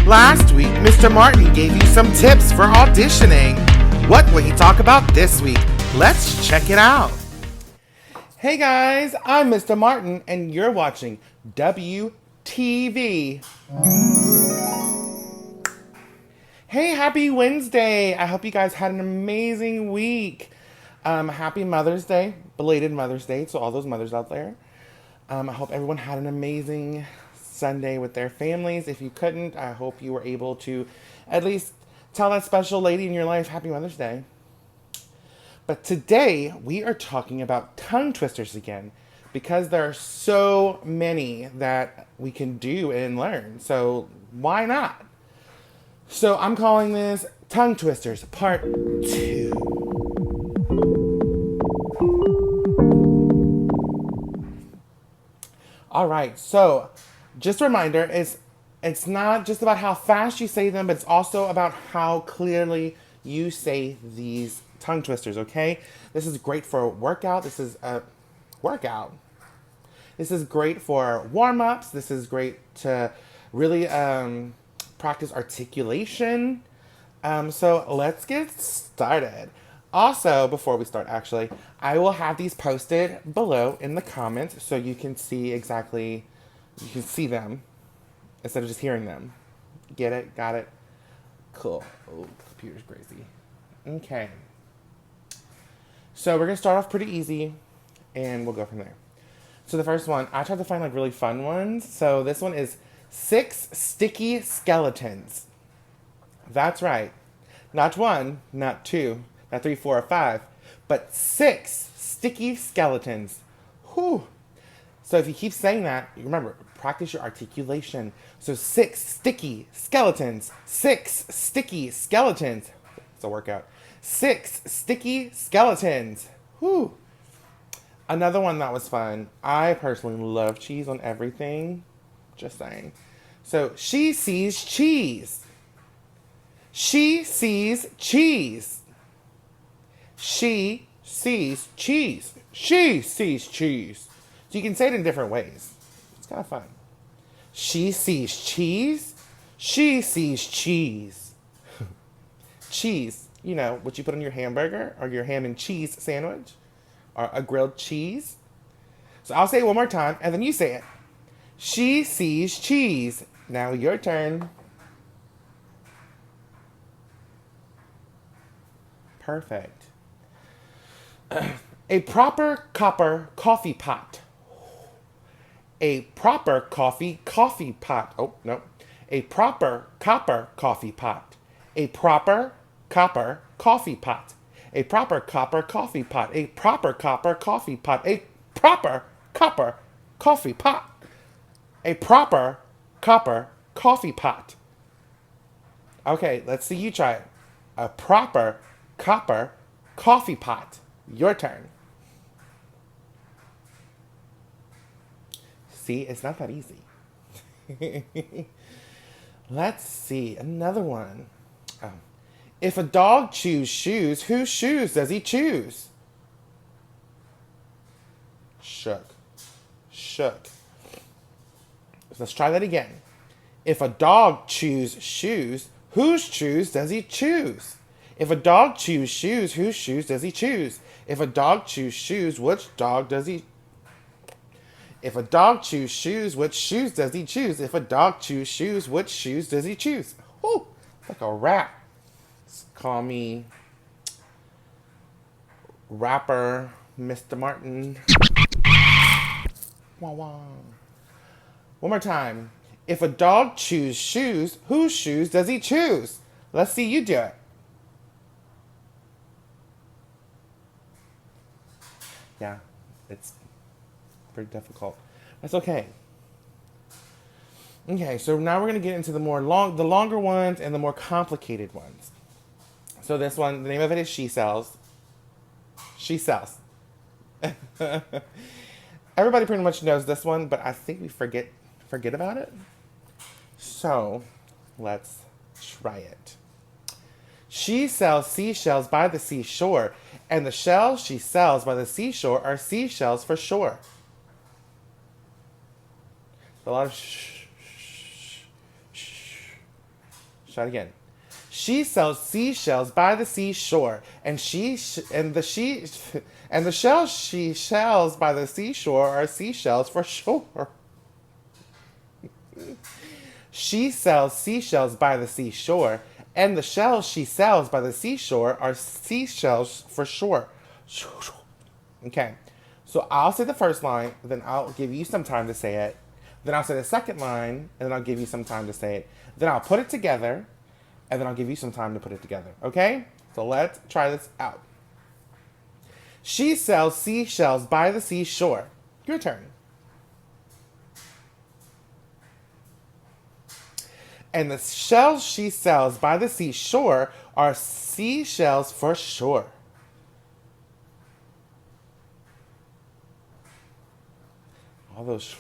Last week, Mr. Martin gave you some tips for auditioning. What will he talk about this week? Let's check it out. Hey guys, I'm Mr. Martin, and you're watching WTV. Hey, happy Wednesday. I hope you guys had an amazing week. Happy Mother's Day, belated Mother's Day to all those mothers out there. I hope everyone had an amazing Sunday with their families. If you couldn't, I hope you were able to at least tell that special lady in your life Happy Mother's Day. But today we are talking about tongue twisters again because there are so many that we can do and learn. So why not? So I'm calling this Tongue Twisters Part 2. All right, so just a reminder, it's not just about how fast you say them, but it's also about how clearly you say these tongue twisters, okay? This is great for a workout. This is a workout. This is great for warm-ups. This is great to really practice articulation. So let's get started. Also, before we start, actually, I will have these posted below in the comments so you can see exactly, you can see them instead of just hearing them. Get it? Got it? Cool. Oh, computer's crazy. Okay. So we're going to start off pretty easy, and we'll go from there. So the first one, I tried to find like really fun ones. So this one is 6 sticky skeletons. That's right. Not 1, not 2, not 3, 4, or 5, but 6 sticky skeletons. Whew. So if you keep saying that, remember, practice your articulation. So 6 sticky skeletons. 6 sticky skeletons. It's a workout. 6 sticky skeletons. Whew. Another one that was fun. I personally love cheese on everything. Just saying. So she sees cheese. She sees cheese. She sees cheese. She sees cheese. So you can say it in different ways. It's kind of fun. She sees cheese. She sees cheese. Cheese, you know, what you put on your hamburger or your ham and cheese sandwich or a grilled cheese. So I'll say it one more time and then you say it. She sees cheese. Now your turn. Perfect. A proper copper coffee pot. A proper coffee pot. Oh, no. A proper copper coffee pot. A proper copper coffee pot. A proper copper coffee pot. A proper copper coffee pot. A proper copper coffee pot. A proper copper coffee pot. Okay, let's see you try it. A proper copper coffee pot. Your turn. See, it's not that easy. Let's see, another one. Oh. If a dog chews shoes, whose shoes does he choose? Shook. Shook. Let's try that again. If a dog chews shoes, whose shoes does he choose? If a dog chews shoes, whose shoes does he choose? If a dog chews shoes, which dog does he... If a dog chews shoes, which shoes does he choose? If a dog chews shoes, which shoes does he choose? Whoo! It's like a rap. Call me rapper Mr. Martin. Wah wah. One more time. If a dog chews shoes, whose shoes does he choose? Let's see you do it. Yeah, it's pretty difficult. That's okay. Okay, so now we're going to get into the longer ones and the more complicated ones. So this one, the name of it is She Sells. She Sells. Everybody pretty much knows this one, but I think we forget about it. So, let's try it. She sells seashells by the seashore, and the shells she sells by the seashore are seashells for sure. A lot of shh. Try it again. She sells seashells by the seashore, and and the shells she shells by the seashore are seashells for sure. She sells seashells by the seashore, and the shells she sells by the seashore are seashells for sure. Okay, so I'll say the first line, then I'll give you some time to say it. Then I'll say the second line, and then I'll give you some time to say it. Then I'll put it together, and then I'll give you some time to put it together. Okay? So let's try this out. She sells seashells by the seashore. Your turn. And the shells she sells by the seashore are seashells for sure. All those.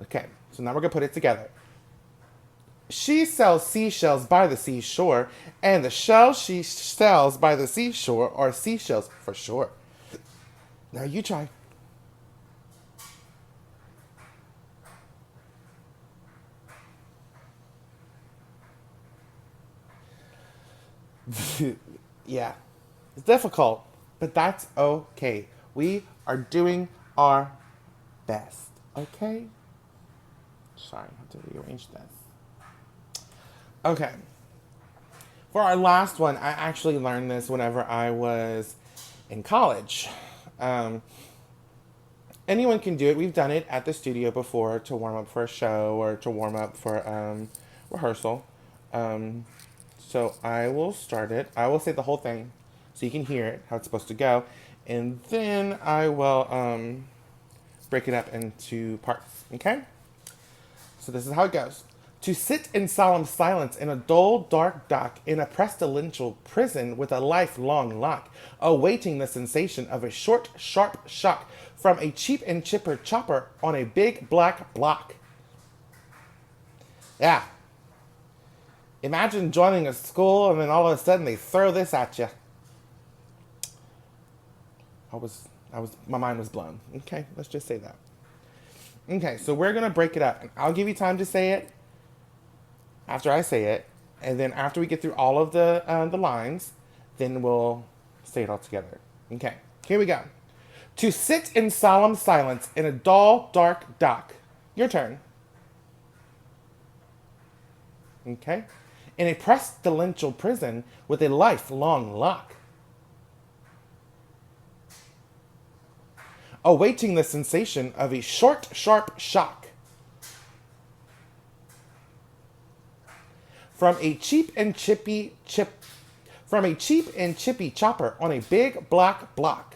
Okay, so now we're going to put it together. She sells seashells by the seashore, and the shells she sells by the seashore are seashells for sure. Now you try. Yeah, it's difficult, but that's okay. We are doing our best, okay? Sorry, I have to rearrange this. Okay. For our last one, I actually learned this whenever I was in college. Anyone can do it. We've done it at the studio before to warm up for a show or to warm up for rehearsal. So I will start it. I will say the whole thing so you can hear it, how it's supposed to go. And then I will break it up into parts, okay? So this is how it goes. To sit in solemn silence in a dull, dark dock in a pestilential prison with a lifelong lock, awaiting the sensation of a short, sharp shock from a cheap and chipper chopper on a big black block. Yeah. Imagine joining a school and then all of a sudden they throw this at you. My mind was blown. Okay, let's just say that. Okay, so we're gonna break it up, and I'll give you time to say it after I say it, and then after we get through all of the lines, then we'll say it all together. Okay, here we go. To sit in solemn silence in a dull, dark dock. Your turn. Okay. In a pestilential prison with a lifelong lock. Awaiting the sensation of a short, sharp shock. From a cheap and chippy chopper on a big black block.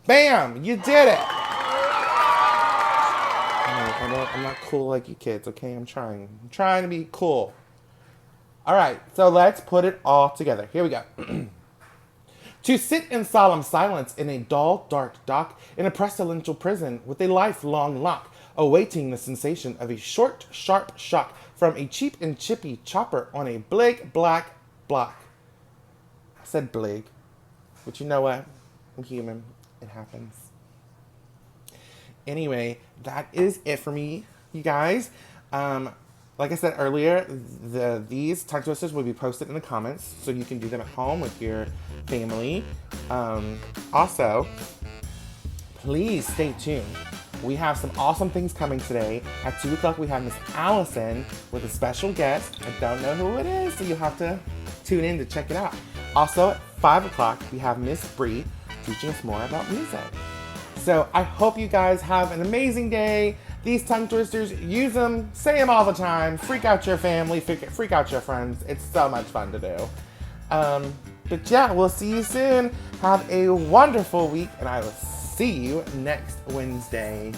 Bam! You did it! I'm not cool like you kids, okay? I'm trying to be cool. All right, so let's put it all together. Here we go. To sit in solemn silence in a dull, dark dock in a pestilential prison with a lifelong lock, awaiting the sensation of a short, sharp shock from a cheap and chippy chopper on a big black block. I said blig, but you know what? I'm human. It happens. Anyway, that is it for me, you guys. Like I said earlier, these tongue twisters will be posted in the comments, so you can do them at home with your family. Also, please stay tuned. We have some awesome things coming today. At 2 o'clock, we have Miss Allison with a special guest. I don't know who it is, so you'll have to tune in to check it out. Also, at 5 o'clock, we have Miss Bree teaching us more about music. So I hope you guys have an amazing day. These tongue twisters, use them, say them all the time, freak out your family, freak out your friends. It's so much fun to do. But yeah, we'll see you soon. Have a wonderful week, and I will see you next Wednesday.